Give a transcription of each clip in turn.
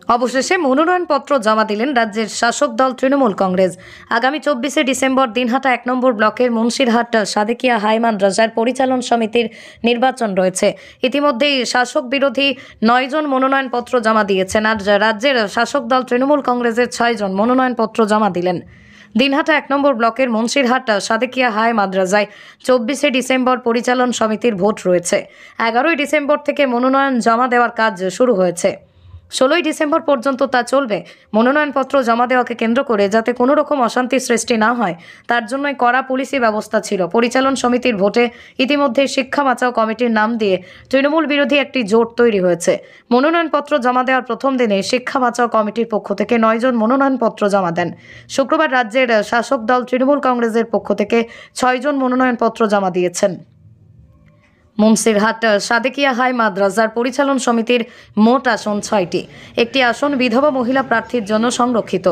অবশেষে মনোনয়নপত্র জমা দিলেন রাজ্যের শাসক দল তৃণমূল কংগ্রেস। আগামী 24শে ডিসেম্বর দিনহাটা 1 নম্বর ব্লকের মুন্সিরহাট সাদেকিয়া হাই মাদ্রাসার পরিচালন সমিতির নির্বাচন রয়েছে। ইতিমধ্যেই শাসক বিরোধী 9 জন মনোনয়নপত্র জমা দিয়েছেন আর রাজ্যের শাসক দল তৃণমূল কংগ্রেসের 6 জন মনোনয়নপত্র জমা দিলেন। দিনহাটা 1 নম্বর ব্লকের মুন্সিরহাট সাদেকিয়া হাই মাদ্রাসায় 24শে ডিসেম্বর পরিচালন সমিতির ভোট রয়েছে। 11ই ডিসেম্বর থেকে মনোনয়ন জমা দেওয়ার কাজ শুরু হয়েছে। 16ই ডিসেম্বর পর্যন্ত তা চলবে। মনোনয়নপত্র জমা দেওয়াকে কেন্দ্র করে যাতে কোনো রকম অশান্তি সৃষ্টি না হয় তার জন্যই কড়া পুলিশি ব্যবস্থা ছিল। পরিচালন সমিতির ভোটে ইতিমধ্যে শিক্ষা বাঁচাও কমিটির নাম দিয়ে তৃণমূল বিরোধী একটি জোট তৈরি হয়েছে। মনোনয়নপত্র জমা দেওয়ার প্রথম দিনে শিক্ষা বাঁচাও কমিটির পক্ষ থেকে 9 জন মনোনয়নপত্র জমা দেন। শুক্রবার রাজ্যের শাসক দল তৃণমূল কংগ্রেসের পক্ষ থেকে 6 জন মনোনয়নপত্র জমা দিয়েছেন। মুন্সিরহাট সাদেকিয়া হাই মাদ্রাসার পরিচালন সমিতির মোট আসন 6টি। একটি আসন বিধবা মহিলা প্রার্থীর জন্য সংরক্ষিত।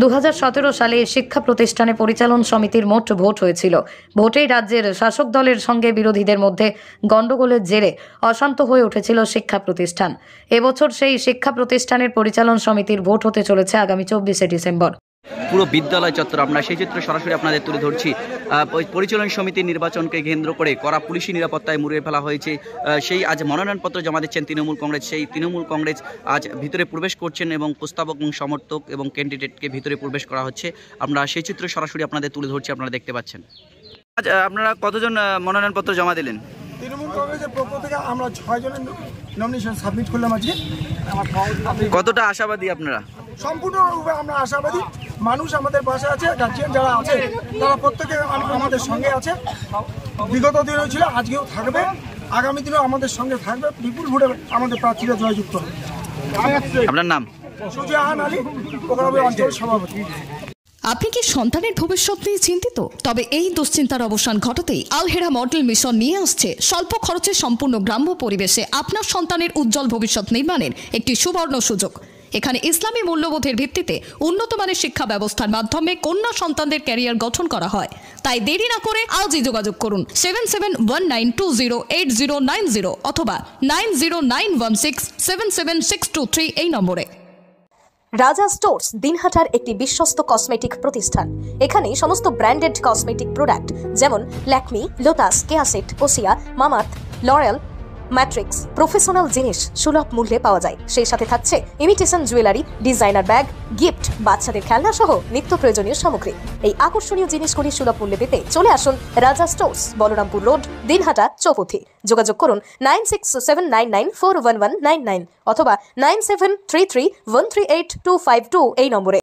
2017 সালে শিক্ষা প্রতিষ্ঠানে পরিচালন সমিতির মোট ভোট হয়েছিল। ভোটেই রাজ্যের শাসক দলের সঙ্গে বিরোধীদের মধ্যে গণ্ডগোলের জেরে অশান্ত হয়ে উঠেছিল শিক্ষা প্রতিষ্ঠান। এবছর সেই শিক্ষা প্রতিষ্ঠানের পরিচালন সমিতির ভোট হতে চলেছে আগামী 24শে ডিসেম্বর। পুরো বিদ্যালয় চত্বর আমরা সেই চিত্র সরাসরি আপনাদের তুলে ধরছি। পরিচালন সমিতির নির্বাচনকে কেন্দ্র করে কড়া পুলিশি নিরাপত্তায় মুড়িয়ে ফেলা হয়েছে। সেই আজ মনোনয়নপত্র জমা দিচ্ছেন তৃণমূল কংগ্রেস। সেই তৃণমূল কংগ্রেস আজ ভিতরে প্রবেশ করছেন এবং প্রস্তাবক এবং সমর্থক এবং ক্যান্ডিডেটকে ভিতরে প্রবেশ করা হচ্ছে। আমরা সেই চিত্র সরাসরি আপনাদের তুলে ধরছি, আপনারা দেখতে পাচ্ছেন। আজ আপনারা কতজন মনোনয়নপত্র জমা দিলেন? তৃণমূল কংগ্রেসের পক্ষ থেকে আমরা 6 জনের নমিনেশন সাবমিট করলাম আজকে। কতটা আশাবাদী আপনারা? সম্পূর্ণরূপে আমরা আশাবাদী। মানুষ আমাদের পাশে আছে, গার্জিয়ান যারা আছে তারা প্রত্যেকে আমাদের সঙ্গে আছে। বিগত দিনেও ছিল, আজকেও থাকবে, আগামী দিনেও আমাদের সঙ্গে থাকবে। বিপুল ভোটে আমাদের প্রার্থীরা জয়যুক্ত হবে। আপনার নাম? সুজাহান আলী, পোকরাবী অঞ্চল সভাপতি। আপনি কি সন্তানের ভবিষ্যৎ নিয়ে চিন্তিত? তবে এই দুশ্চিন্তার অবসান ঘটাতেই আলহেরা মডেল মিশন নিয়ে আসছে স্বল্প খরচে সম্পূর্ণ গ্রাম্য পরিবেশে আপনার সন্তানের উজ্জ্বল ভবিষ্যৎ নির্মাণের একটি সুবর্ণ সুযোগ। এখানে ইসলামী মূল্যবোধের ভিত্তিতে উন্নত মানের শিক্ষা ব্যবস্থার মাধ্যমে কন্যা সন্তানদের ক্যারিয়ার গঠন করা হয়। তাই দেরি না করে আজই যোগাযোগ করুন 7719208090 অথবা 9091677623 এই নম্বরে। রাজা স্টোর্স দিনহাটার একটি বিশ্বস্ত কসমেটিক প্রতিষ্ঠান। এখানে সমস্ত ব্র্যান্ডেড কসমেটিক প্রোডাক্ট যেমন Lakme, Lotus, Keya Seth, Oshea, Mamaearth, L'Oreal, Matrix professional জিনিস সুলভ মূল্যে পাওয়া যায়। সেই সাথে থাকছে imitation jewellery, designer bag, gift, বাচ্চাদের খেলনা সহ নিত্য প্রয়োজনীয় সামগ্রী। এই আকর্ষণীয় জিনিসগুলি সুলভ মূল্যে পেতে চলে আসুন রাজা স্টোর্স, বলরামপুর রোড, দিনহাটা, চৌপথি। যোগাযোগ করুন 9679941199 অথবা 9733138252 এই নম্বরে।